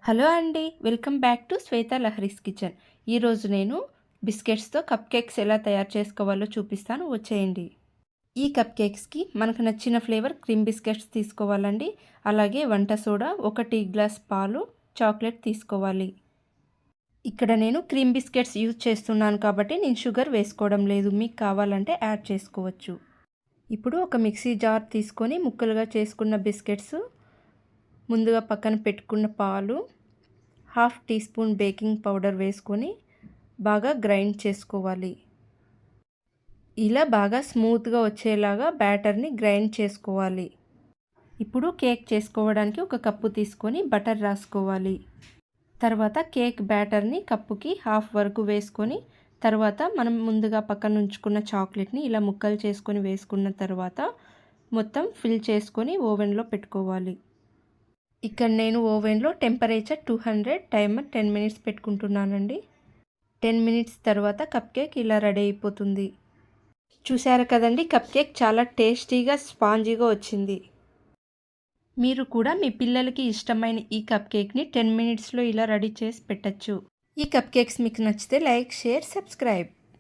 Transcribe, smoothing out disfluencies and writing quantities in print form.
Hello అండి. Welcome back to Shweta Lahari's kitchen. ఈరోజు నేను బిస్కెట్స్‌తో కప్ కేక్స్ ఎలా తయారు చేసుకోవాలో చూపిస్తాను, వచ్చేయండి. ఈ కప్ కేక్స్‌కి మనకు నచ్చిన ఫ్లేవర్ క్రీమ్ బిస్కెట్స్ తీసుకోవాలండి. అలాగే వంట సోడా, 1 టీ గ్లాస్ పాలు, చాక్లెట్ తీసుకోవాలి. ఇక్కడ నేను క్రీమ్ బిస్కెట్స్ యూజ్ చేస్తున్నాను కాబట్టి నేను షుగర్ వేసుకోవడం లేదు. మీకు కావాలంటే యాడ్ చేసుకోవచ్చు. ఇప్పుడు ఒక మిక్సీ జార్ తీసుకొని ముక్కలుగా చేసుకున్న బిస్కెట్స్, ముందుగా పక్కన పెట్టుకున్న పాలు, half teaspoon baking powder వేసుకొని బాగా గ్రైండ్ చేసుకోవాలి. ఇలా బాగా స్మూత్గా వచ్చేలాగా బ్యాటర్ని గ్రైండ్ చేసుకోవాలి. ఇప్పుడు కేక్ చేసుకోవడానికి ఒక కప్పు తీసుకొని బటర్ రాసుకోవాలి. తర్వాత కేక్ బ్యాటర్ని కప్పుకి హాఫ్ వరకు వేసుకొని, తర్వాత మనం ముందుగా పక్కన ఉంచుకున్న చాక్లెట్ని ఇలా ముక్కలు చేసుకొని వేసుకున్న తర్వాత మొత్తం ఫిల్ చేసుకొని ఓవెన్లో పెట్టుకోవాలి. ఇక్కడ నేను ఓవెన్లో టెంపరేచర్ 200, టైమర్ 10 మినిట్స్ పెట్టుకుంటున్నానండి. 10 మినిట్స్ తర్వాత కప్ కేక్ ఇలా రెడీ అయిపోతుంది. చూసారు కదండి, కప్ కేక్ చాలా టేస్టీగా స్పాంజీగా వచ్చింది. మీరు కూడా మీ పిల్లలకి ఇష్టమైన ఈ కప్ కేక్ని 10 మినిట్స్లో ఇలా రెడీ చేసి పెట్టచ్చు. ఈ కప్ కేక్స్ మీకు నచ్చితే లైక్, షేర్, సబ్స్క్రైబ్.